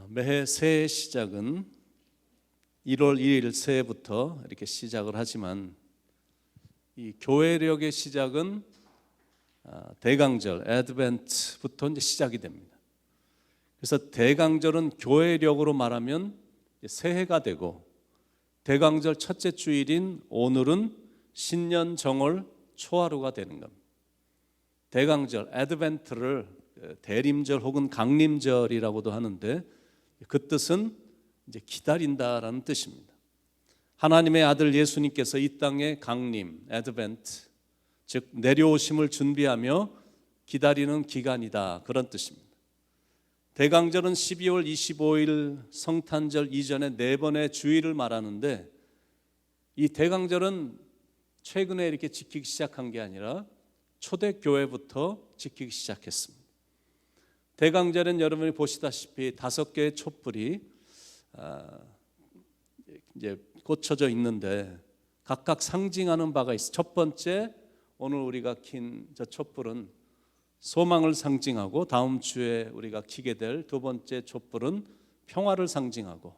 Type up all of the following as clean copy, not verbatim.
매해 새해 시작은 1월 2일 새해부터 이렇게 시작을 하지만 이 교회력의 시작은 대강절 애드벤트부터 이제 시작이 됩니다. 그래서 대강절은 교회력으로 말하면 새해가 되고, 대강절 첫째 주일인 오늘은 신년 정월 초하루가 되는 겁니다. 대강절 애드벤트를 대림절 혹은 강림절이라고도 하는데, 그 뜻은 이제 기다린다라는 뜻입니다. 하나님의 아들 예수님께서 이 땅에 강림, 애드벤트, 즉 내려오심을 준비하며 기다리는 기간이다, 그런 뜻입니다. 대강절은 12월 25일 성탄절 이전에 4번의 주일을 말하는데, 이 대강절은 최근에 이렇게 지키기 시작한 게 아니라 초대교회부터 지키기 시작했습니다. 대강절은 여러분이 보시다시피 5개의 촛불이 이제 꽂혀져 있는데 각각 상징하는 바가 있어요. 첫 번째, 오늘 우리가 킨 저 촛불은 소망을 상징하고, 다음 주에 우리가 켜게 될 두 번째 촛불은 평화를 상징하고,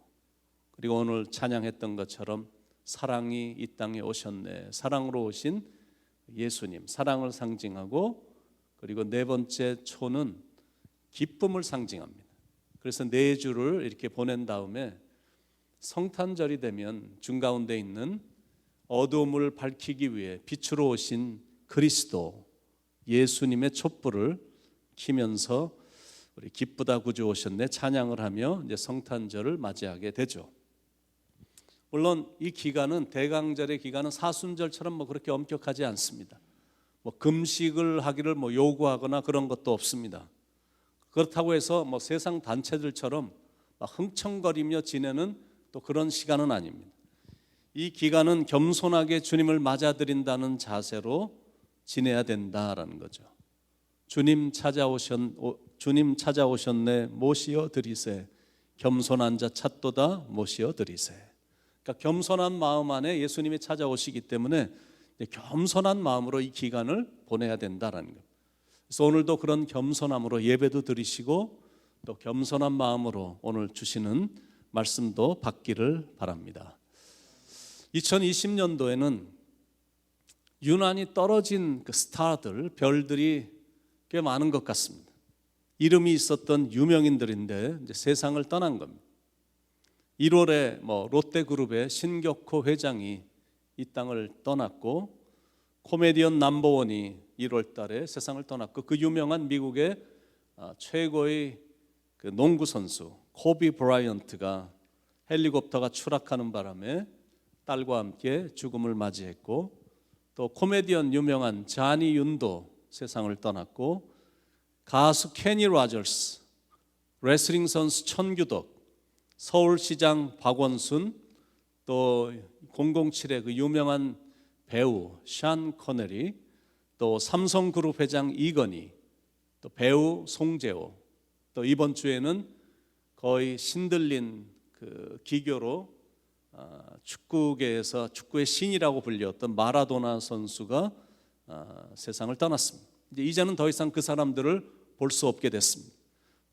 그리고 오늘 찬양했던 것처럼 사랑이 이 땅에 오셨네, 사랑으로 오신 예수님, 사랑을 상징하고, 그리고 네 번째 초는 기쁨을 상징합니다. 그래서 4주를 이렇게 보낸 다음에 성탄절이 되면 중가운데 있는 어두움을 밝히기 위해 빛으로 오신 그리스도 예수님의 촛불을 켜면서 우리 기쁘다 구주 오셨네 찬양을 하며 이제 성탄절을 맞이하게 되죠. 물론 이 기간은, 대강절의 기간은 사순절처럼 그렇게 엄격하지 않습니다. 금식을 하기를 요구하거나 그런 것도 없습니다. 그렇다고 해서 세상 단체들처럼 흥청거리며 지내는 또 그런 시간은 아닙니다. 이 기간은 겸손하게 주님을 맞아들인다는 자세로 지내야 된다라는 거죠. 주님 찾아오셨네 모시어 드리세, 겸손한 자 찾도다 모시어 드리세. 그러니까 겸손한 마음 안에 예수님이 찾아오시기 때문에 겸손한 마음으로 이 기간을 보내야 된다라는 거예요. 그래서 오늘도 그런 겸손함으로 예배도 드리시고, 또 겸손한 마음으로 오늘 주시는 말씀도 받기를 바랍니다. 2020년도에는 유난히 떨어진 그 스타들, 별들이 꽤 많은 것 같습니다. 이름이 있었던 유명인들인데 이제 세상을 떠난 겁니다. 1월에 롯데그룹의 신격호 회장이 이 땅을 떠났고, 코미디언 넘버원이 1월 달에 세상을 떠났고, 그 유명한 미국의 최고의 그 농구 선수 코비 브라이언트가 헬리콥터가 추락하는 바람에 딸과 함께 죽음을 맞이했고, 또 코미디언 유명한 자니 윤도 세상을 떠났고, 가수 케니 로저스, 레슬링 선수 천규덕, 서울시장 박원순, 또 007의 그 유명한 배우 션 코네리, 또 삼성그룹 회장 이건희, 또 배우 송재호, 또 이번 주에는 거의 신들린 그 기교로 축구계에서 축구의 신이라고 불렸던 마라도나 선수가 세상을 떠났습니다. 이제는 더 이상 그 사람들을 볼 수 없게 됐습니다.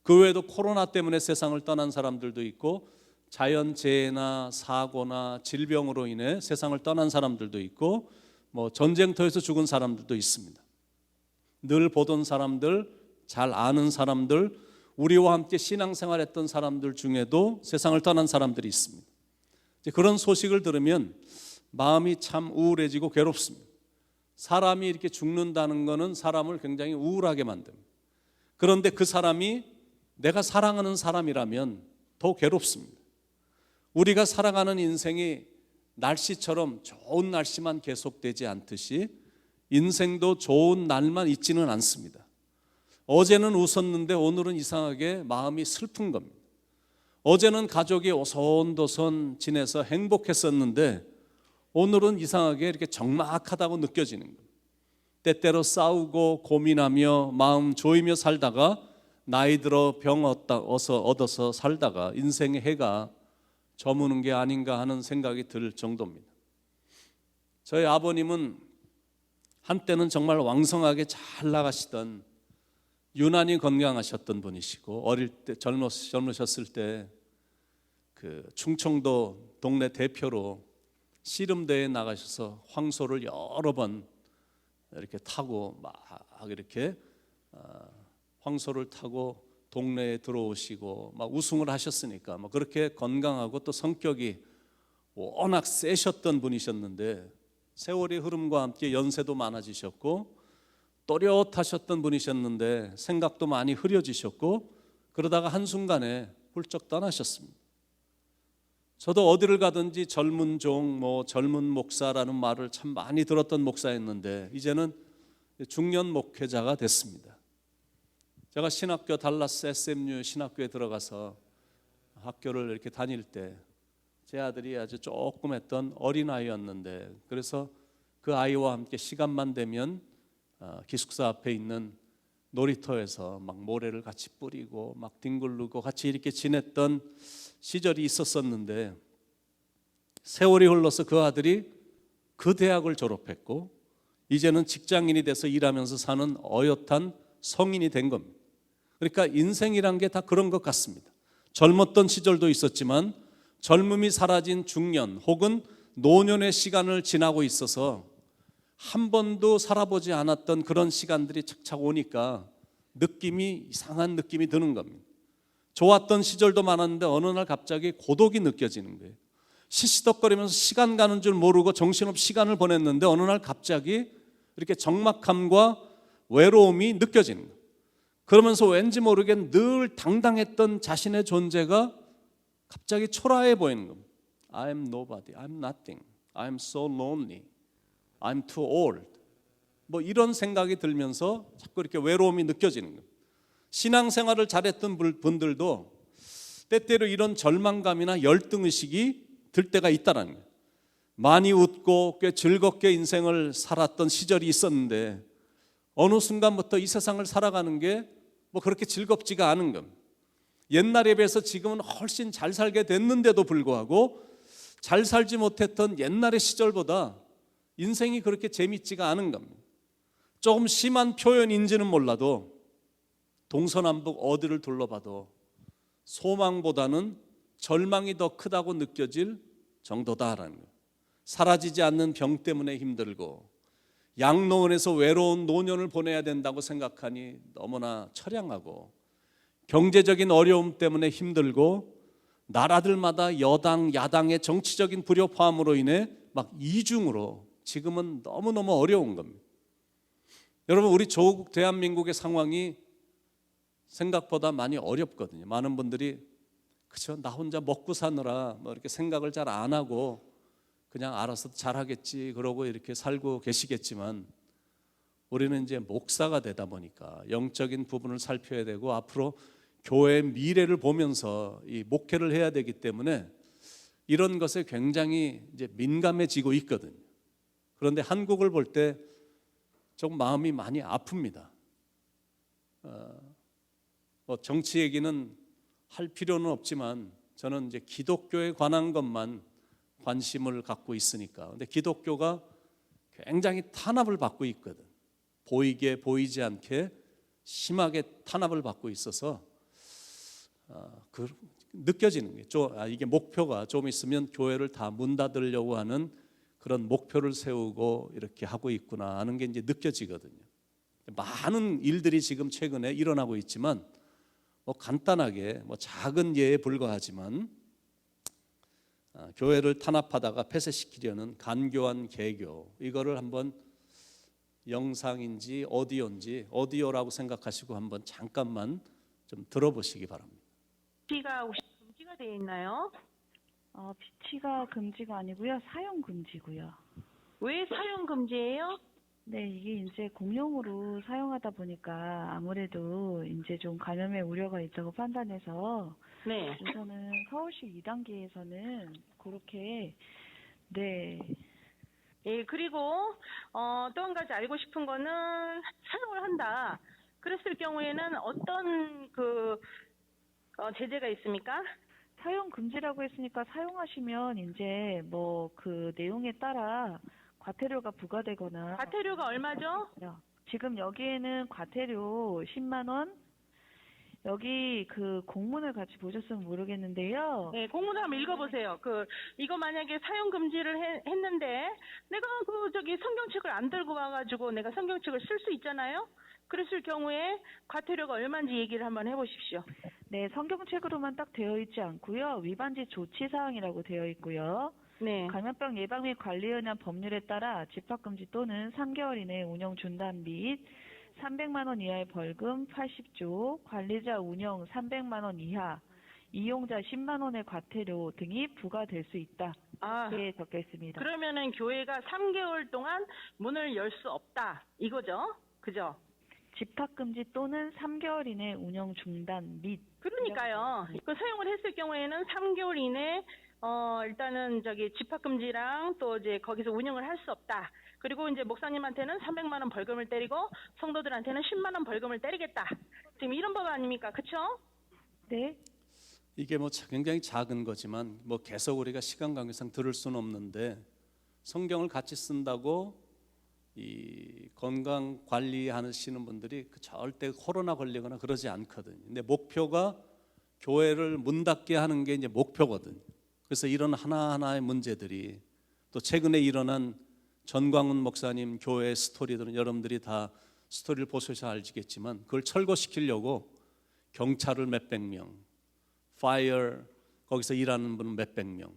그 외에도 코로나 때문에 세상을 떠난 사람들도 있고, 자연재해나 사고나 질병으로 인해 세상을 떠난 사람들도 있고, 전쟁터에서 죽은 사람들도 있습니다. 늘 보던 사람들, 잘 아는 사람들, 우리와 함께 신앙생활했던 사람들 중에도 세상을 떠난 사람들이 있습니다. 그런 소식을 들으면 마음이 참 우울해지고 괴롭습니다. 사람이 이렇게 죽는다는 것은 사람을 굉장히 우울하게 만듭니다. 그런데 그 사람이 내가 사랑하는 사람이라면 더 괴롭습니다. 우리가 살아가는 인생이 날씨처럼 좋은 날씨만 계속되지 않듯이 인생도 좋은 날만 있지는 않습니다. 어제는 웃었는데 오늘은 이상하게 마음이 슬픈 겁니다. 어제는 가족이 오손도손 지내서 행복했었는데 오늘은 이상하게 이렇게 적막하다고 느껴지는 거예요. 때때로 싸우고 고민하며 마음 조이며 살다가 나이 들어 병 얻어서 살다가 인생의 해가 저무는 게 아닌가 하는 생각이 들 정도입니다. 저희 아버님은 한때는 정말 왕성하게 잘 나가시던 유난히 건강하셨던 분이시고 어릴 때 젊으셨을 때 그 충청도 동네 대표로 씨름대회에 나가셔서 황소를 여러 번 이렇게 타고 막 이렇게 황소를 타고 동네에 들어오시고 막 우승을 하셨으니까 뭐 그렇게 건강하고 또 성격이 워낙 세셨던 분이셨는데 세월의 흐름과 함께 연세도 많아지셨고 또렷하셨던 분이셨는데 생각도 많이 흐려지셨고 그러다가 한순간에 훌쩍 떠나셨습니다. 저도 어디를 가든지 젊은 종, 뭐 젊은 목사라는 말을 참 많이 들었던 목사였는데 이제는 중년 목회자가 됐습니다. 제가 신학교 달라스 SMU 신학교에 들어가서 학교를 이렇게 다닐 때 제 아들이 아주 조그맸던 어린아이였는데 그래서 그 아이와 함께 시간만 되면 기숙사 앞에 있는 놀이터에서 막 모래를 같이 뿌리고 막 뒹굴르고 같이 이렇게 지냈던 시절이 있었었는데 세월이 흘러서 그 아들이 그 대학을 졸업했고 이제는 직장인이 돼서 일하면서 사는 어엿한 성인이 된 겁니다. 그러니까 인생이란 게 다 그런 것 같습니다. 젊었던 시절도 있었지만 젊음이 사라진 중년 혹은 노년의 시간을 지나고 있어서 한 번도 살아보지 않았던 그런 시간들이 착착 오니까 느낌이 이상한 느낌이 드는 겁니다. 좋았던 시절도 많았는데 어느 날 갑자기 고독이 느껴지는 거예요. 시시덕거리면서 시간 가는 줄 모르고 정신없이 시간을 보냈는데 어느 날 갑자기 이렇게 적막함과 외로움이 느껴지는 거예요. 그러면서 왠지 모르게 늘 당당했던 자신의 존재가 갑자기 초라해 보이는 겁니다. I'm nobody, I'm nothing, I'm so lonely, I'm too old. 뭐 이런 생각이 들면서 자꾸 이렇게 외로움이 느껴지는 거예요. 신앙생활을 잘했던 분들도 때때로 이런 절망감이나 열등의식이 들 때가 있다는 거예요. 많이 웃고 꽤 즐겁게 인생을 살았던 시절이 있었는데 어느 순간부터 이 세상을 살아가는 게 뭐 그렇게 즐겁지가 않은 겁니다. 옛날에 비해서 지금은 훨씬 잘 살게 됐는데도 불구하고 잘 살지 못했던 옛날의 시절보다 인생이 그렇게 재밌지가 않은 겁니다. 조금 심한 표현인지는 몰라도 동서남북 어디를 둘러봐도 소망보다는 절망이 더 크다고 느껴질 정도다라는 거예요. 사라지지 않는 병 때문에 힘들고 양로원에서 외로운 노년을 보내야 된다고 생각하니 너무나 처량하고 경제적인 어려움 때문에 힘들고 나라들마다 여당 야당의 정치적인 불협화음으로 인해 막 이중으로 지금은 너무너무 어려운 겁니다. 여러분 우리 조국 대한민국의 상황이 생각보다 많이 어렵거든요. 많은 분들이 그죠? 나 혼자 먹고 사느라 뭐 이렇게 생각을 잘 안 하고 그냥 알아서 잘하겠지 그러고 이렇게 살고 계시겠지만 우리는 이제 목사가 되다 보니까 영적인 부분을 살펴야 되고 앞으로 교회의 미래를 보면서 이 목회를 해야 되기 때문에 이런 것에 굉장히 이제 민감해지고 있거든요. 그런데 한국을 볼 때 좀 마음이 많이 아픕니다. 뭐 정치 얘기는 할 필요는 없지만 저는 이제 기독교에 관한 것만 관심을 갖고 있으니까. 근데 기독교가 굉장히 탄압을 받고 있거든. 보이게 보이지 않게 심하게 탄압을 받고 있어서 느껴지는 게 이게 목표가 좀 있으면 교회를 다 문 닫으려고 하는 그런 목표를 세우고 이렇게 하고 있구나 하는 게 이제 느껴지거든요. 많은 일들이 지금 최근에 일어나고 있지만 뭐 간단하게 뭐 작은 예에 불과하지만 교회를 탄압하다가 폐쇄시키려는 간교한 개교 이거를 한번 영상인지 오디오라고 생각하시고 한번 잠깐만 좀 들어보시기 바랍니다. PC가 혹시 금지가 되어 있나요? PC가 금지가 아니고요. 사용 금지고요. 왜 사용 금지예요? 네, 이게 이제 공용으로 사용하다 보니까 아무래도 이제 좀 감염의 우려가 있다고 판단해서 네. 우선은 서울시 2단계에서는 그렇게 네. 예, 그리고 또 한 가지 알고 싶은 거는 사용을 한다. 그랬을 경우에는 어떤 제재가 있습니까? 사용 금지라고 했으니까 사용하시면 이제 뭐 그 내용에 따라 과태료가 부과되거나 과태료가 얼마죠? 지금 여기에는 과태료 10만 원, 여기 그 공문을 같이 보셨으면 모르겠는데요. 네, 공문을 한번 읽어보세요. 이거 만약에 사용 금지를 했는데, 내가 성경책을 안 들고 와가지고 내가 성경책을 쓸 수 있잖아요? 그랬을 경우에 과태료가 얼마인지 얘기를 한번 해보십시오. 네, 성경책으로만 딱 되어 있지 않고요. 위반지 조치 사항이라고 되어 있고요. 네. 감염병 예방 및 관리에 의한 법률에 따라 집합금지 또는 3개월 이내 운영 중단 및 300만 원 이하의 벌금 80조, 관리자 운영 300만 원 이하, 이용자 10만 원의 과태료 등이 부과될 수 있다. 이렇게 적혀 있습니다. 그러면은 교회가 3개월 동안 문을 열 수 없다. 이거죠? 그죠? 집합금지 또는 3개월 이내 운영 중단 및. 그러니까요. 사용을 했을 경우에는 3개월 이내 일단은 집합금지랑 또 이제 거기서 운영을 할 수 없다. 그리고 이제 목사님한테는 300만 원 벌금을 때리고 성도들한테는 10만 원 벌금을 때리겠다. 지금 이런 법 아닙니까? 그렇죠? 네. 이게 굉장히 작은 거지만 계속 우리가 시간 관계상 들을 수는 없는데, 성경을 같이 쓴다고 이 건강 관리하시는 분들이 절대 코로나 걸리거나 그러지 않거든요. 근데 목표가 교회를 문 닫게 하는 게 이제 목표거든요. 그래서 이런 하나하나의 문제들이, 또 최근에 일어난 전광훈 목사님 교회 스토리들은 여러분들이 다 스토리를 보셔서 알지겠지만, 그걸 철거시키려고 경찰을 몇백 명, 파이어 거기서 일하는 분 몇백 명,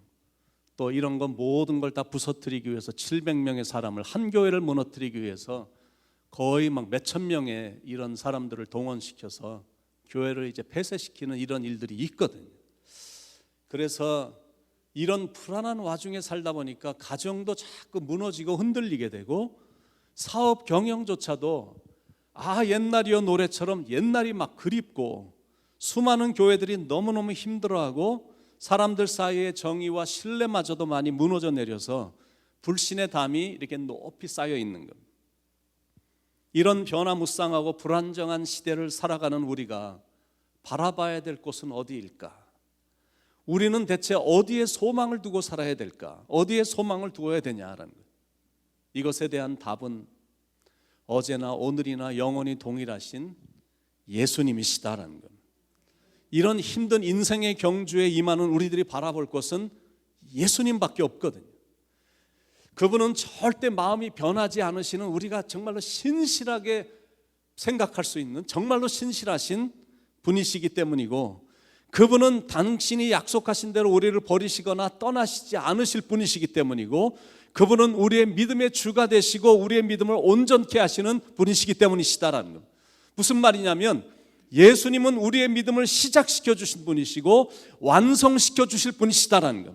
또 이런 거 모든 걸 다 부서뜨리기 위해서 700명의 사람을, 한 교회를 무너뜨리기 위해서 거의 몇천 명의 이런 사람들을 동원시켜서 교회를 이제 폐쇄시키는 이런 일들이 있거든요. 그래서 이런 불안한 와중에 살다 보니까 가정도 자꾸 무너지고 흔들리게 되고, 사업 경영조차도 옛날이요 노래처럼 옛날이 그립고, 수많은 교회들이 너무너무 힘들어하고 사람들 사이의 정의와 신뢰마저도 많이 무너져 내려서 불신의 담이 이렇게 높이 쌓여 있는 겁니다. 이런 변화무쌍하고 불안정한 시대를 살아가는 우리가 바라봐야 될 곳은 어디일까? 우리는 대체 어디에 소망을 두고 살아야 될까? 어디에 소망을 두어야 되냐라는 것. 이것에 대한 답은 어제나 오늘이나 영원히 동일하신 예수님이시다라는 것. 이런 힘든 인생의 경주에 임하는 우리들이 바라볼 것은 예수님밖에 없거든요. 그분은 절대 마음이 변하지 않으시는, 우리가 정말로 신실하게 생각할 수 있는 정말로 신실하신 분이시기 때문이고, 그분은 당신이 약속하신 대로 우리를 버리시거나 떠나시지 않으실 분이시기 때문이고, 그분은 우리의 믿음의 주가 되시고 우리의 믿음을 온전케 하시는 분이시기 때문이시다라는 것. 무슨 말이냐면, 예수님은 우리의 믿음을 시작시켜 주신 분이시고 완성시켜 주실 분이시다라는 것.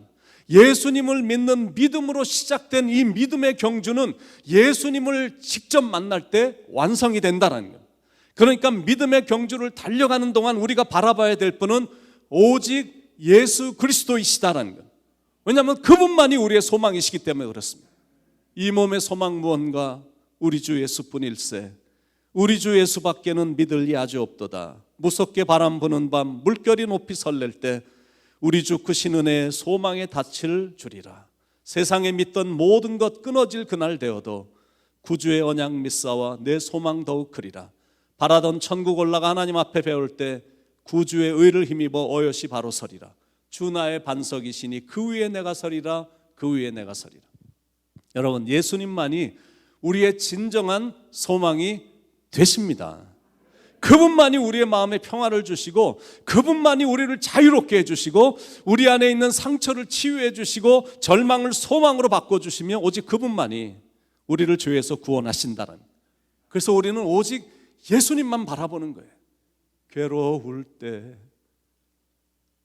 예수님을 믿는 믿음으로 시작된 이 믿음의 경주는 예수님을 직접 만날 때 완성이 된다는 것. 그러니까 믿음의 경주를 달려가는 동안 우리가 바라봐야 될 분은 오직 예수 그리스도이시다라는 것. 왜냐하면 그분만이 우리의 소망이시기 때문에 그렇습니다. 이 몸의 소망 무언가 우리 주 예수뿐일세. 우리 주 예수밖에는 믿을 이아지 없도다. 무섭게 바람 부는 밤 물결이 높이 설렐 때 우리 주 크신 은혜의 소망에 닿칠 주리라. 세상에 믿던 모든 것 끊어질 그날 되어도 구주의 언약 믿사와 내 소망 더욱 크리라. 바라던 천국 올라가 하나님 앞에 배울 때 구주의 의를 힘입어 어여시 바로 서리라. 주 나의 반석이시니 그 위에 내가 서리라. 그 위에 내가 서리라. 여러분, 예수님만이 우리의 진정한 소망이 되십니다. 그분만이 우리의 마음에 평화를 주시고, 그분만이 우리를 자유롭게 해주시고, 우리 안에 있는 상처를 치유해 주시고 절망을 소망으로 바꿔주시며, 오직 그분만이 우리를 죄에서 구원하신다는. 그래서 우리는 오직 예수님만 바라보는 거예요. 괴로울 때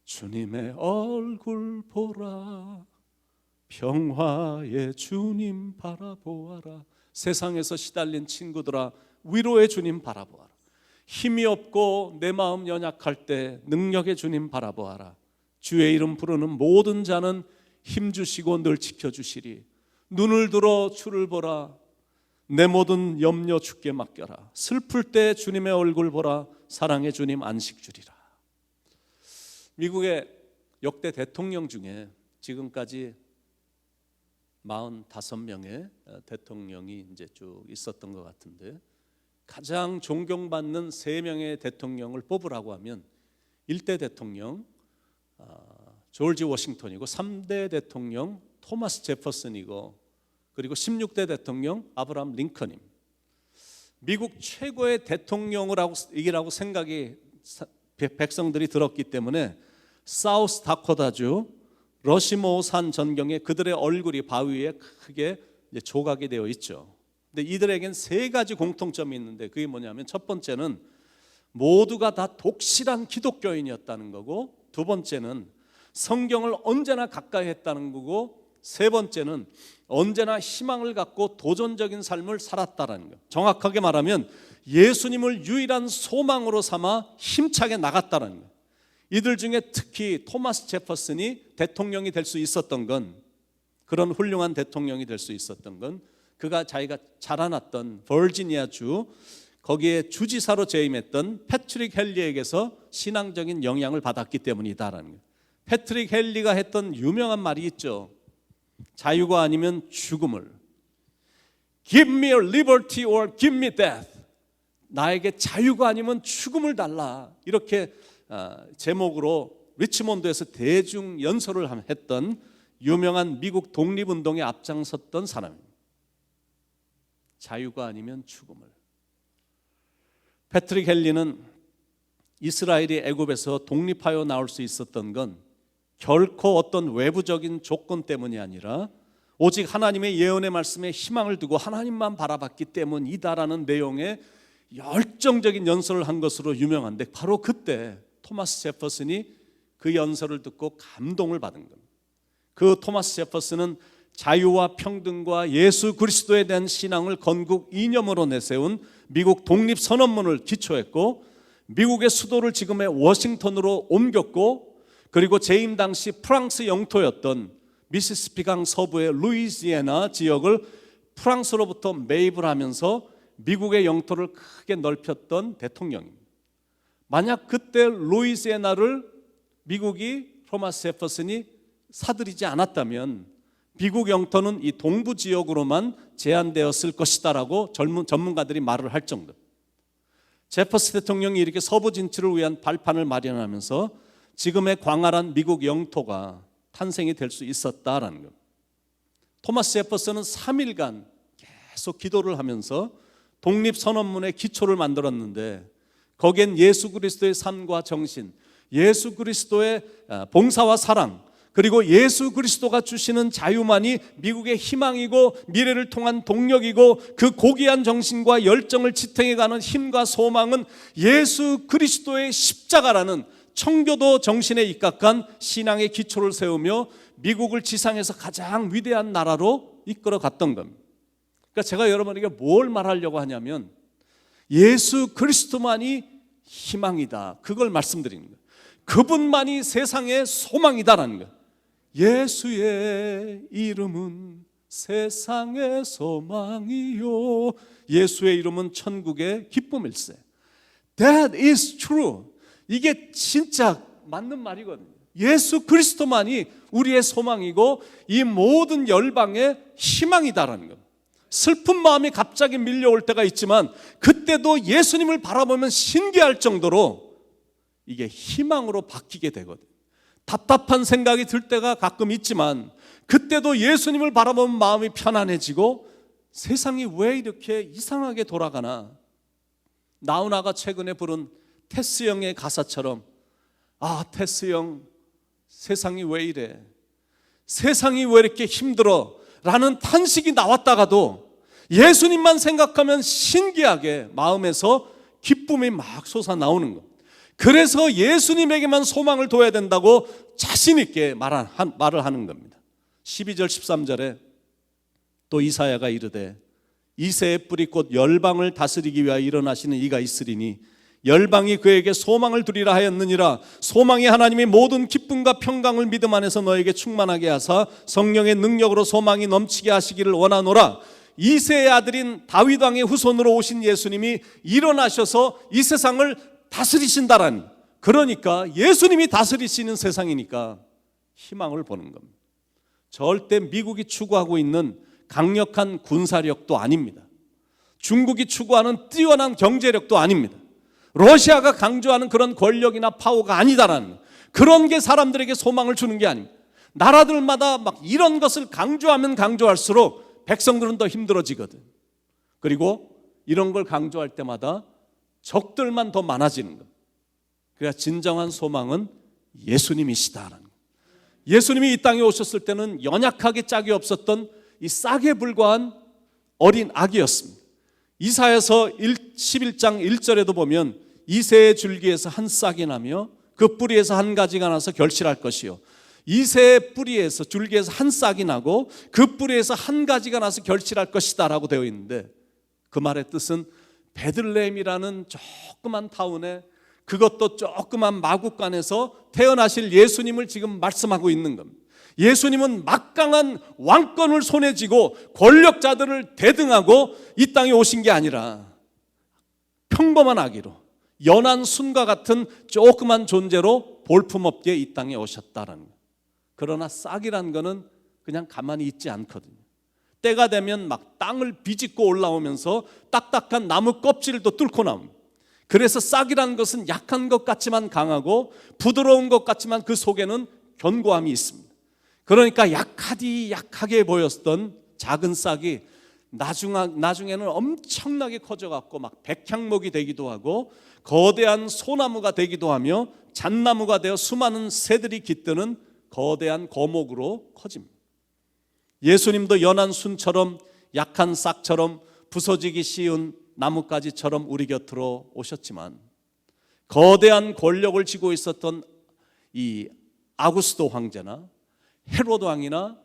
주님의 얼굴 보라. 평화의 주님 바라보아라. 세상에서 시달린 친구들아, 위로의 주님 바라보아라. 힘이 없고 내 마음 연약할 때 능력의 주님 바라보아라. 주의 이름 부르는 모든 자는 힘주시고 늘 지켜주시리. 눈을 들어 주를 보라. 내 모든 염려 주께 맡겨라. 슬플 때 주님의 얼굴 보라. 사랑의 주님 안식 주리라. 미국의 역대 대통령 중에 지금까지 45명의 대통령이 이제 쭉 있었던 것 같은데, 가장 존경받는 3명의 대통령을 뽑으라고 하면 1대 대통령 조지 워싱턴이고 3대 대통령 토마스 제퍼슨이고 그리고 16대 대통령 아브라함 링컨입니다. 미국 최고의 대통령이라고 생각이 백성들이 들었기 때문에 사우스 다코타주 러시모 산 전경에 그들의 얼굴이 바위에 크게 조각이 되어 있죠. 근데 이들에겐 3가지 공통점이 있는데 그게 뭐냐면 첫 번째는 모두가 다 독실한 기독교인이었다는 거고, 두 번째는 성경을 언제나 가까이 했다는 거고, 세 번째는 언제나 희망을 갖고 도전적인 삶을 살았다는 거. 정확하게 말하면 예수님을 유일한 소망으로 삼아 힘차게 나갔다는 거. 이들 중에 특히 토마스 제퍼슨이 대통령이 될 수 있었던 건, 그런 훌륭한 대통령이 될 수 있었던 건 그가 자기가 자라났던 버지니아주 거기에 주지사로 재임했던 패트릭 헨리에게서 신앙적인 영향을 받았기 때문이다라는 거예요. 패트릭 헨리가 했던 유명한 말이 있죠. 자유가 아니면 죽음을. Give me a liberty or give me death. 나에게 자유가 아니면 죽음을 달라. 이렇게 제목으로 리치몬드에서 대중 연설을 했던 유명한 미국 독립운동에 앞장섰던 사람입니다. 자유가 아니면 죽음을. 패트릭 헨리는 이스라엘이 애굽에서 독립하여 나올 수 있었던 건 결코 어떤 외부적인 조건 때문이 아니라 오직 하나님의 예언의 말씀에 희망을 두고 하나님만 바라봤기 때문이다라는 내용의 열정적인 연설을 한 것으로 유명한데, 바로 그때 토마스 제퍼슨이 그 연설을 듣고 감동을 받은 겁니다. 그 토마스 제퍼슨은 자유와 평등과 예수 그리스도에 대한 신앙을 건국 이념으로 내세운 미국 독립선언문을 기초했고, 미국의 수도를 지금의 워싱턴으로 옮겼고, 그리고 재임 당시 프랑스 영토였던 미시시피강 서부의 루이지애나 지역을 프랑스로부터 매입을 하면서 미국의 영토를 크게 넓혔던 대통령입니다. 만약 그때 루이지애나를 미국이 토마스 제퍼슨이 사들이지 않았다면 미국 영토는 이 동부 지역으로만 제한되었을 것이다라고 전문가들이 말을 할 정도. 제퍼슨 대통령이 이렇게 서부 진출을 위한 발판을 마련하면서 지금의 광활한 미국 영토가 탄생이 될 수 있었다라는 것. 토마스 제퍼슨은 3일간 계속 기도를 하면서 독립선언문의 기초를 만들었는데, 거기엔 예수 그리스도의 삶과 정신, 예수 그리스도의 봉사와 사랑, 그리고 예수 그리스도가 주시는 자유만이 미국의 희망이고 미래를 통한 동력이고, 그 고귀한 정신과 열정을 지탱해가는 힘과 소망은 예수 그리스도의 십자가라는 청교도 정신에 입각한 신앙의 기초를 세우며 미국을 지상에서 가장 위대한 나라로 이끌어 갔던 겁니다. 그러니까 제가 여러분에게 뭘 말하려고 하냐면 예수 그리스도만이 희망이다, 그걸 말씀드리는 거예요. 그분만이 세상의 소망이다라는 거예요. 예수의 이름은 세상의 소망이요, 예수의 이름은 천국의 기쁨일세. That is true. 이게 진짜 맞는 말이거든요. 예수 그리스도만이 우리의 소망이고 이 모든 열방의 희망이다라는 것. 슬픈 마음이 갑자기 밀려올 때가 있지만 그때도 예수님을 바라보면 신기할 정도로 이게 희망으로 바뀌게 되거든요. 답답한 생각이 들 때가 가끔 있지만 그때도 예수님을 바라보면 마음이 편안해지고, 세상이 왜 이렇게 이상하게 돌아가나. 나훈아가 최근에 부른 테스 형의 가사처럼, 아 테스 형, 세상이 왜 이래, 세상이 왜 이렇게 힘들어 라는 탄식이 나왔다가도 예수님만 생각하면 신기하게 마음에서 기쁨이 막 솟아나오는 것. 그래서 예수님에게만 소망을 둬야 된다고 자신 있게 말을 하는 겁니다. 12절 13절에 또 이사야가 이르되 이새의 뿌리 곧 열방을 다스리기 위하여 일어나시는 이가 있으리니 열방이 그에게 소망을 두리라 하였느니라. 소망이 하나님이 모든 기쁨과 평강을 믿음 안에서 너에게 충만하게 하사 성령의 능력으로 소망이 넘치게 하시기를 원하노라. 이새의 아들인 다윗 왕의 후손으로 오신 예수님이 일어나셔서 이 세상을 다스리신다라니, 그러니까 예수님이 다스리시는 세상이니까 희망을 보는 겁니다. 절대 미국이 추구하고 있는 강력한 군사력도 아닙니다. 중국이 추구하는 뛰어난 경제력도 아닙니다. 러시아가 강조하는 그런 권력이나 파워가 아니다라는, 그런 게 사람들에게 소망을 주는 게 아닙니다. 나라들마다 막 이런 것을 강조하면 강조할수록 백성들은 더 힘들어지거든. 그리고 이런 걸 강조할 때마다 적들만 더 많아지는 것. 그러니까 진정한 소망은 예수님이시다라는 것. 예수님이 이 땅에 오셨을 때는 연약하게 짝이 없었던 이 싹에 불과한 어린 아기였습니다. 이사야서 11장 1절에도 보면 이새의 줄기에서 한 싹이 나며 그 뿌리에서 한 가지가 나서 결실할 것이요, 이새의 뿌리에서 줄기에서 한 싹이 나고 그 뿌리에서 한 가지가 나서 결실할 것이다 라고 되어 있는데, 그 말의 뜻은 베들레헴이라는 조그만 타운에, 그것도 조그만 마국간에서 태어나실 예수님을 지금 말씀하고 있는 겁니다. 예수님은 막강한 왕권을 손에 쥐고 권력자들을 대등하고 이 땅에 오신 게 아니라 평범한 아기로, 연한 순과 같은 조그만 존재로 볼품없게 이 땅에 오셨다라는 거예요. 그러나 싹이란 거는 그냥 가만히 있지 않거든요. 때가 되면 막 땅을 비집고 올라오면서 딱딱한 나무 껍질도 뚫고 나옵니다. 그래서 싹이라는 것은 약한 것 같지만 강하고 부드러운 것 같지만 그 속에는 견고함이 있습니다. 그러니까 약하게 보였던 작은 싹이 나중에는 엄청나게 커져갖고 막 백향목이 되기도 하고 거대한 소나무가 되기도 하며 잣나무가 되어 수많은 새들이 깃드는 거대한 거목으로 커집니다. 예수님도 연한 순처럼 약한 싹처럼 부서지기 쉬운 나뭇가지처럼 우리 곁으로 오셨지만, 거대한 권력을 쥐고 있었던 이 아구스도 황제나 헤로드 왕이나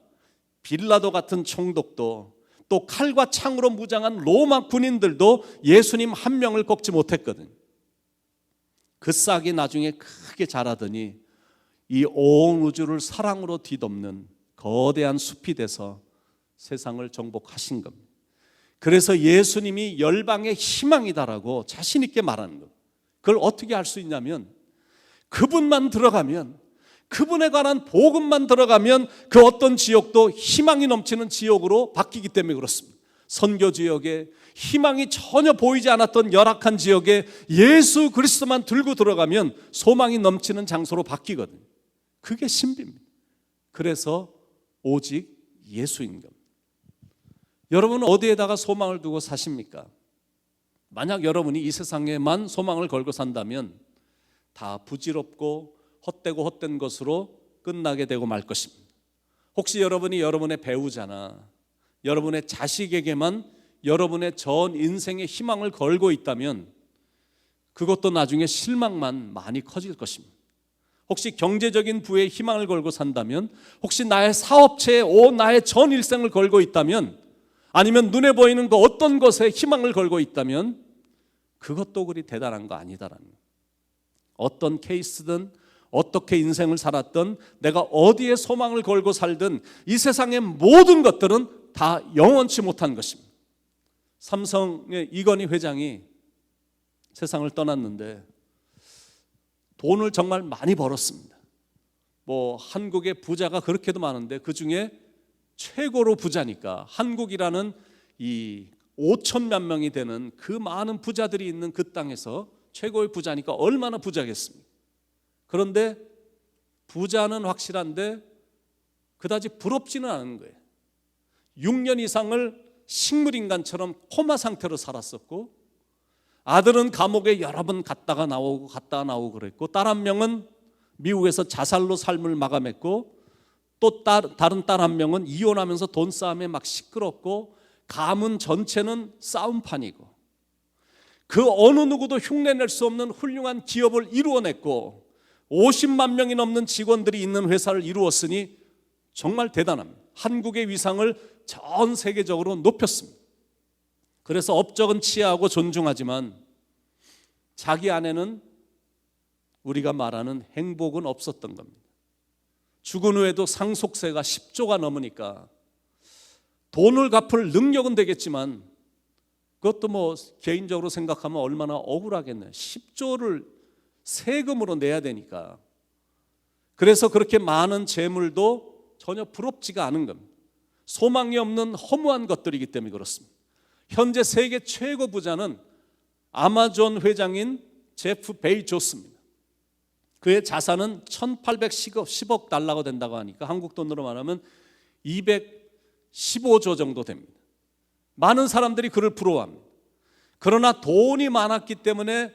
빌라도 같은 총독도, 또 칼과 창으로 무장한 로마 군인들도 예수님 한 명을 꺾지 못했거든요. 그 싹이 나중에 크게 자라더니 이 온 우주를 사랑으로 뒤덮는 거대한 숲이 돼서 세상을 정복하신 겁니다. 그래서 예수님이 열방의 희망이다라고 자신 있게 말하는 것. 그걸 어떻게 알 수 있냐면, 그분만 들어가면, 그분에 관한 복음만 들어가면 그 어떤 지역도 희망이 넘치는 지역으로 바뀌기 때문에 그렇습니다. 선교 지역에 희망이 전혀 보이지 않았던 열악한 지역에 예수 그리스도만 들고 들어가면 소망이 넘치는 장소로 바뀌거든요. 그게 신비입니다. 그래서 오직 예수인 겁니다. 여러분은 어디에다가 소망을 두고 사십니까? 만약 여러분이 이 세상에만 소망을 걸고 산다면 다 부질없고 헛되고 헛된 것으로 끝나게 되고 말 것입니다. 혹시 여러분이 여러분의 배우자나 여러분의 자식에게만 여러분의 전 인생의 희망을 걸고 있다면 그것도 나중에 실망만 많이 커질 것입니다. 혹시 경제적인 부에 희망을 걸고 산다면, 혹시 나의 사업체에 나의 전 일생을 걸고 있다면, 아니면 눈에 보이는 그 어떤 것에 희망을 걸고 있다면 그것도 그리 대단한 거 아니다라는 거예요. 어떤 케이스든 어떻게 인생을 살았든 내가 어디에 소망을 걸고 살든 이 세상의 모든 것들은 다 영원치 못한 것입니다. 삼성의 이건희 회장이 세상을 떠났는데 돈을 정말 많이 벌었습니다. 한국의 부자가 그렇게도 많은데 그 중에 최고로 부자니까, 한국이라는 이 5천만 명이 되는 그 많은 부자들이 있는 그 땅에서 최고의 부자니까 얼마나 부자겠습니까? 그런데 부자는 확실한데 그다지 부럽지는 않은 거예요. 6년 이상을 식물인간처럼 코마 상태로 살았었고, 아들은 감옥에 여러 번 갔다가 나오고 그랬고, 딸 한 명은 미국에서 자살로 삶을 마감했고, 또 다른 딸 한 명은 이혼하면서 돈 싸움에 막 시끄럽고, 가문 전체는 싸움판이고, 그 어느 누구도 흉내낼 수 없는 훌륭한 기업을 이루어냈고 50만 명이 넘는 직원들이 있는 회사를 이루었으니 정말 대단합니다. 한국의 위상을 전 세계적으로 높였습니다. 그래서 업적은 치하하고 존중하지만 자기 안에는 우리가 말하는 행복은 없었던 겁니다. 죽은 후에도 상속세가 10조가 넘으니까 돈을 갚을 능력은 되겠지만 그것도 개인적으로 생각하면 얼마나 억울하겠네요. 10조를 세금으로 내야 되니까. 그래서 그렇게 많은 재물도 전혀 부럽지가 않은 겁니다. 소망이 없는 허무한 것들이기 때문에 그렇습니다. 현재 세계 최고 부자는 아마존 회장인 제프 베이조스입니다. 그의 자산은 1810억 달러가 된다고 하니까 한국 돈으로 말하면 215조 정도 됩니다. 많은 사람들이 그를 부러워합니다. 그러나 돈이 많았기 때문에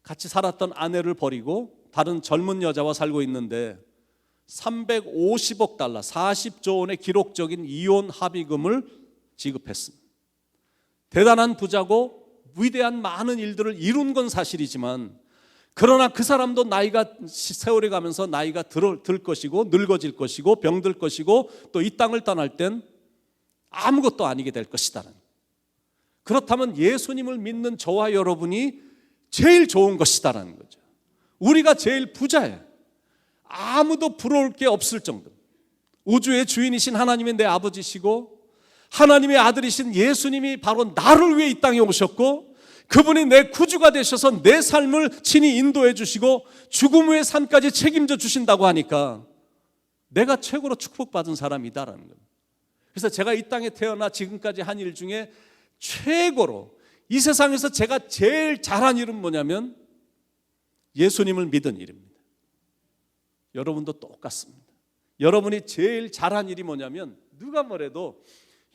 같이 살았던 아내를 버리고 다른 젊은 여자와 살고 있는데 350억 달러, 40조 원의 기록적인 이혼 합의금을 지급했습니다. 대단한 부자고 위대한 많은 일들을 이룬 건 사실이지만, 그러나 그 사람도 나이가 세월이 가면서 나이가 들 것이고 늙어질 것이고 병들 것이고 또 이 땅을 떠날 땐 아무것도 아니게 될 것이다. 그렇다면 예수님을 믿는 저와 여러분이 제일 좋은 것이다라는 거죠. 우리가 제일 부자예요. 아무도 부러울 게 없을 정도. 우주의 주인이신 하나님이 내 아버지시고 하나님의 아들이신 예수님이 바로 나를 위해 이 땅에 오셨고 그분이 내 구주가 되셔서 내 삶을 친히 인도해 주시고 죽음 후의 산까지 책임져 주신다고 하니까 내가 최고로 축복받은 사람이다라는 거예요. 그래서 제가 이 땅에 태어나 지금까지 한 일 중에 최고로 이 세상에서 제가 제일 잘한 일은 뭐냐면 예수님을 믿은 일입니다. 여러분도 똑같습니다. 여러분이 제일 잘한 일이 뭐냐면 누가 뭐래도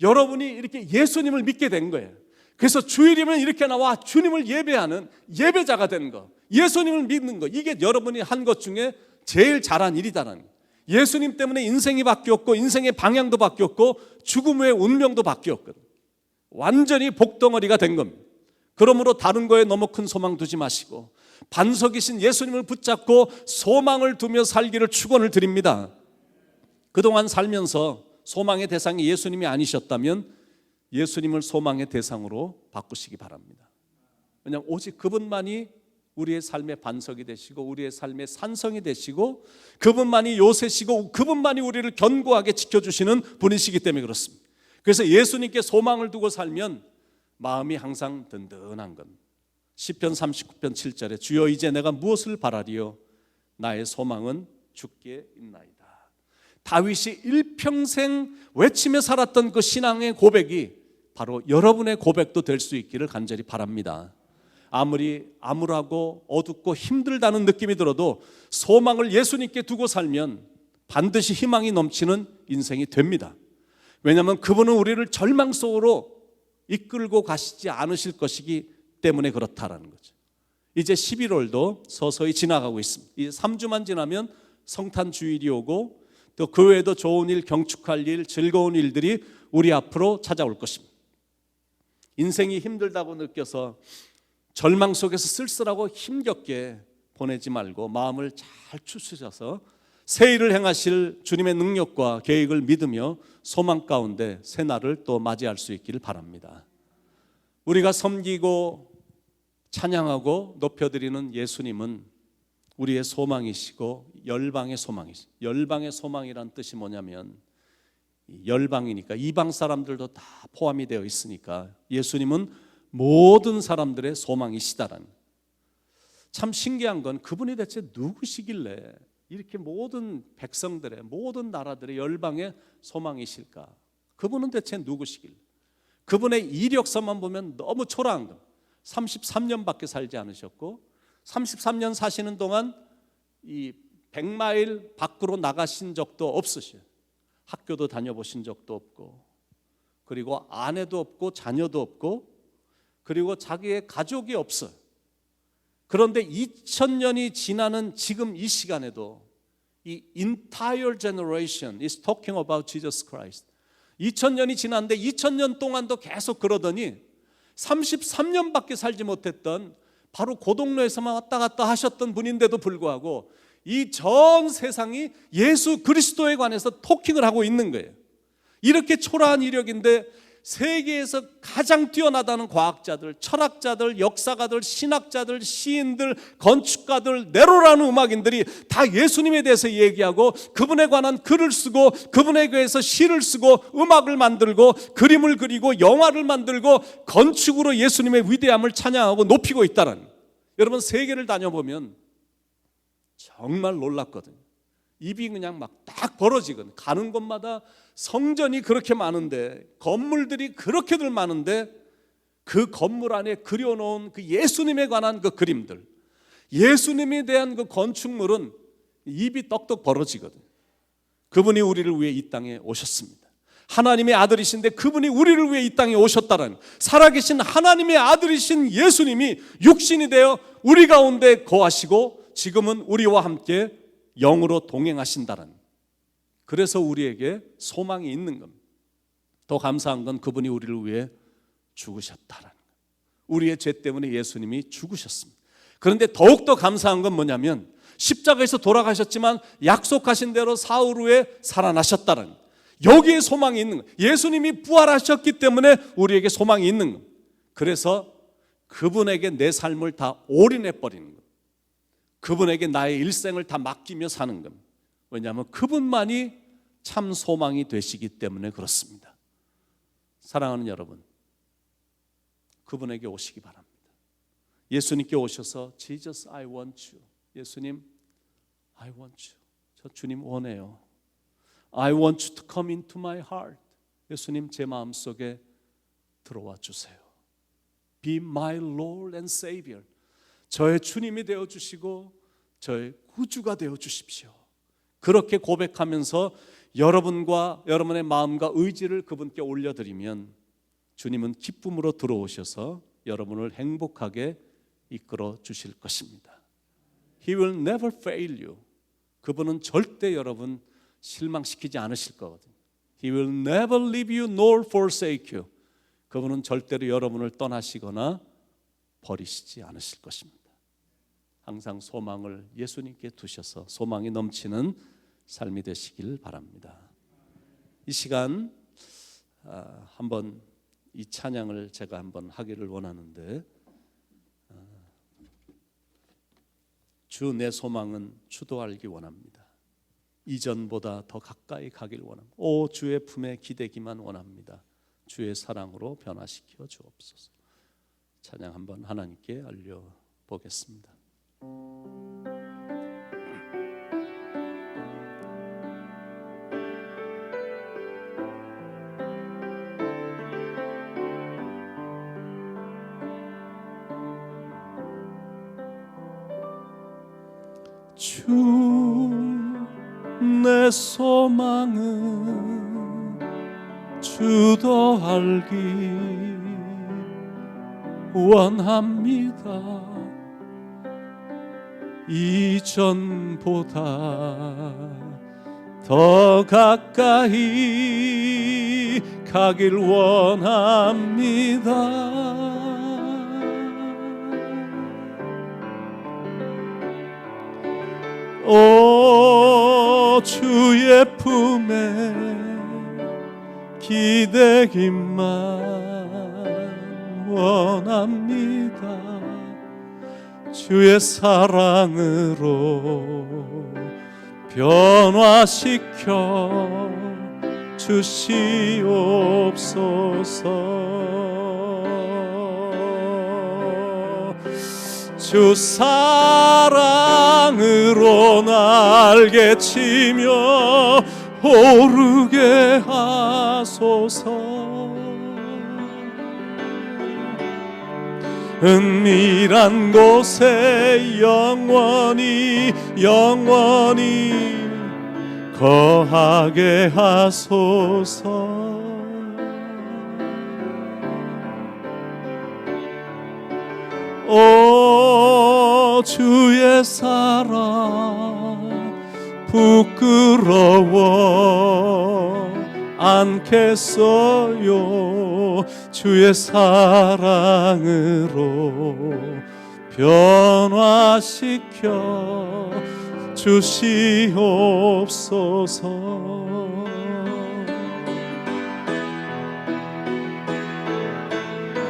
여러분이 이렇게 예수님을 믿게 된 거예요. 그래서 주일이면 이렇게 나와 주님을 예배하는 예배자가 된 거, 예수님을 믿는 거, 이게 여러분이 한 것 중에 제일 잘한 일이다라는 거예요. 예수님 때문에 인생이 바뀌었고 인생의 방향도 바뀌었고 죽음 후의 운명도 바뀌었거든요. 완전히 복덩어리가 된 겁니다. 그러므로 다른 거에 너무 큰 소망 두지 마시고 반석이신 예수님을 붙잡고 소망을 두며 살기를 축원을 드립니다. 그동안 살면서 소망의 대상이 예수님이 아니셨다면 예수님을 소망의 대상으로 바꾸시기 바랍니다. 왜냐하면 오직 그분만이 우리의 삶의 반석이 되시고 우리의 삶의 산성이 되시고 그분만이 요새시고 그분만이 우리를 견고하게 지켜주시는 분이시기 때문에 그렇습니다. 그래서 예수님께 소망을 두고 살면 마음이 항상 든든한 겁니다. 시편 39편 7절에 주여 이제 내가 무엇을 바라리요 나의 소망은 주께 있나이다. 다윗이 일평생 외치며 살았던 그 신앙의 고백이 바로 여러분의 고백도 될 수 있기를 간절히 바랍니다. 아무리 암울하고 어둡고 힘들다는 느낌이 들어도 소망을 예수님께 두고 살면 반드시 희망이 넘치는 인생이 됩니다. 왜냐하면 그분은 우리를 절망 속으로 이끌고 가시지 않으실 것이기 때문에 그렇다라는 거죠. 이제 11월도 서서히 지나가고 있습니다. 이제 3주만 지나면 성탄 주일이 오고 또 그 외에도 좋은 일, 경축할 일, 즐거운 일들이 우리 앞으로 찾아올 것입니다. 인생이 힘들다고 느껴서 절망 속에서 쓸쓸하고 힘겹게 보내지 말고 마음을 잘 추스셔서 새 일을 행하실 주님의 능력과 계획을 믿으며 소망 가운데 새날을 또 맞이할 수 있기를 바랍니다. 우리가 섬기고 찬양하고 높여드리는 예수님은 우리의 소망이시고 열방의 소망이시죠. 열방의 소망이란 뜻이 뭐냐면 열방이니까 이방 사람들도 다 포함이 되어 있으니까 예수님은 모든 사람들의 소망이시다라는. 참 신기한 건 그분이 대체 누구시길래 이렇게 모든 백성들의 모든 나라들의 열방의 소망이실까? 그분은 대체 누구시길래? 그분의 이력서만 보면 너무 초라한 거. 33년밖에 살지 않으셨고 33년 사시는 동안 이 100마일 밖으로 나가신 적도 없으셔요. 학교도 다녀보신 적도 없고 그리고 아내도 없고 자녀도 없고 그리고 자기의 가족이 없어요. 그런데 2000년이 지나는 지금 이 시간에도 이 entire generation is talking about Jesus Christ. 2000년이 지났는데 2000년 동안도 계속 그러더니 33년밖에 살지 못했던 바로 고동로에서만 왔다 갔다 하셨던 분인데도 불구하고 이 전 세상이 예수 그리스도에 관해서 토킹을 하고 있는 거예요. 이렇게 초라한 이력인데 세계에서 가장 뛰어나다는 과학자들, 철학자들, 역사가들, 신학자들, 시인들, 건축가들, 네로라는 음악인들이 다 예수님에 대해서 얘기하고 그분에 관한 글을 쓰고 그분에 대해서 시를 쓰고 음악을 만들고 그림을 그리고 영화를 만들고 건축으로 예수님의 위대함을 찬양하고 높이고 있다는. 여러분 세계를 다녀보면 정말 놀랍거든요. 입이 그냥 막 딱 벌어지거든. 가는 곳마다 성전이 그렇게 많은데 건물들이 그렇게들 많은데 그 건물 안에 그려놓은 그 예수님에 관한 그 그림들, 예수님에 대한 그 건축물은 입이 떡떡 벌어지거든요. 그분이 우리를 위해 이 땅에 오셨습니다. 하나님의 아들이신데 그분이 우리를 위해 이 땅에 오셨다는, 살아계신 하나님의 아들이신 예수님이 육신이 되어 우리 가운데 거하시고 지금은 우리와 함께 영으로 동행하신다는, 그래서 우리에게 소망이 있는 겁니다. 더 감사한 건 그분이 우리를 위해 죽으셨다는 것. 우리의 죄 때문에 예수님이 죽으셨습니다. 그런데 더욱더 감사한 건 뭐냐면 십자가에서 돌아가셨지만 약속하신 대로 사흘 후에 살아나셨다는 것. 여기에 소망이 있는 것. 예수님이 부활하셨기 때문에 우리에게 소망이 있는 것. 그래서 그분에게 내 삶을 다 올인해버리는 것. 그분에게 나의 일생을 다 맡기며 사는 것. 왜냐하면 그분만이 참 소망이 되시기 때문에 그렇습니다. 사랑하는 여러분, 그분에게 오시기 바랍니다. 예수님께 오셔서 Jesus, I want you. 예수님, I want you. 저 주님 원해요. I want you to come into my heart. 예수님, 제 마음속에 들어와 주세요. Be my Lord and Savior. 저의 주님이 되어주시고 저의 구주가 되어주십시오. 그렇게 고백하면서 여러분과 여러분의 마음과 의지를 그분께 올려드리면 주님은 기쁨으로 들어오셔서 여러분을 행복하게 이끌어 주실 것입니다. He will never fail you. 그분은 절대 여러분 실망시키지 않으실 거거든요. He will never leave you nor forsake you. 그분은 절대로 여러분을 떠나시거나 버리시지 않으실 것입니다. 항상 소망을 예수님께 두셔서 소망이 넘치는 삶이 되시길 바랍니다. 이 시간 한번 이 찬양을 제가 한번 하기를 원하는데, 주 내 소망은 주도 알기 원합니다. 이전보다 더 가까이 가길 원합니다. 오 주의 품에 기대기만 원합니다. 주의 사랑으로 변화시켜 주옵소서. 찬양 한번 하나님께 알려보겠습니다. 주 내 소망은 주도 알기 원합니다. 이전보다 더 가까이 가길 원합니다. 오 주의 품에 기대기만 원합니다. 주의 사랑으로 변화시켜 주시옵소서. 주 사랑으로 날개 치며 오르게 하소서. 은밀한 곳에 영원히 거하게 하소서. 오 주의 사랑 부끄러워 않겠어요. 주의 사랑으로 변화시켜 주시옵소서.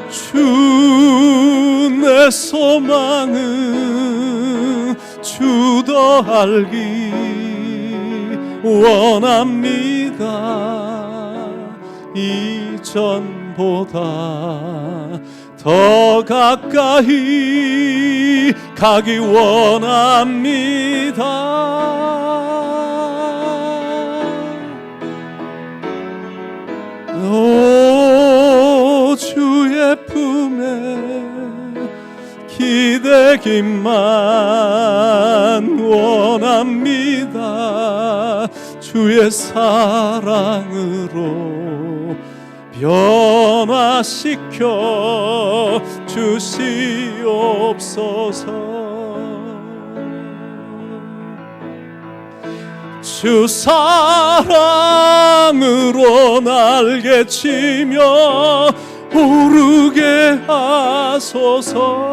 주 내 소망은 주도 알기 원합니다. 이전보다 더 가까이 가기 원합니다. 오 주의 품 되기만 원합니다. 주의 사랑으로 변화시켜 주시옵소서. 주 사랑으로 날개치며 오르게 하소서.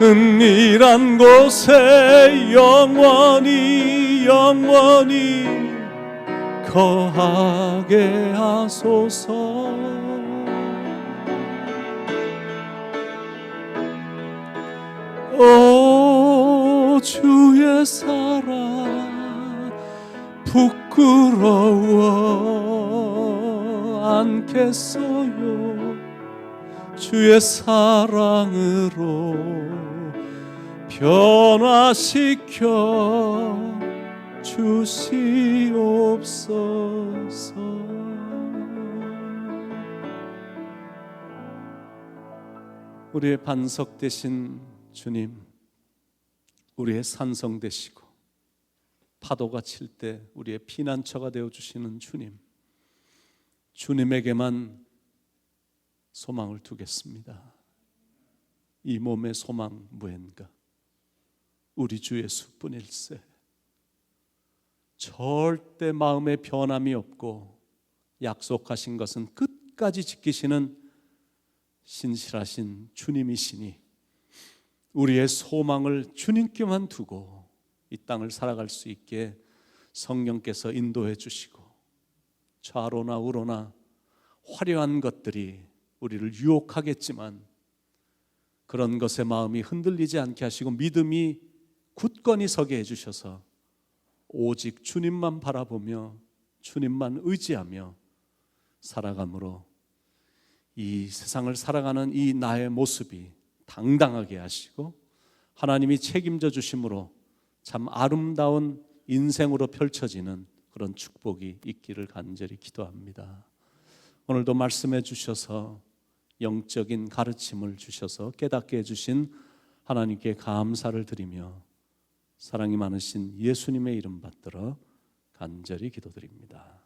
은밀한 곳에 영원히 거하게 하소서. 오 주의 사랑 부끄러워 않겠어요. 주의 사랑으로 변화시켜 주시옵소서. 우리의 반석 되신 주님, 우리의 산성 되시고 파도가 칠 때 우리의 피난처가 되어주시는 주님, 주님에게만 소망을 두겠습니다. 이 몸의 소망 무엔가 우리 주 예수뿐일세. 절대 마음에 변함이 없고 약속하신 것은 끝까지 지키시는 신실하신 주님이시니 우리의 소망을 주님께만 두고 이 땅을 살아갈 수 있게 성령께서 인도해 주시고, 좌로나 우로나 화려한 것들이 우리를 유혹하겠지만 그런 것에 마음이 흔들리지 않게 하시고 믿음이 굳건히 서게 해주셔서 오직 주님만 바라보며 주님만 의지하며 살아감으로 이 세상을 살아가는 이 나의 모습이 당당하게 하시고 하나님이 책임져 주심으로 참 아름다운 인생으로 펼쳐지는 그런 축복이 있기를 간절히 기도합니다. 오늘도 말씀해 주셔서 영적인 가르침을 주셔서 깨닫게 해주신 하나님께 감사를 드리며 사랑이 많으신 예수님의 이름 받들어 간절히 기도드립니다.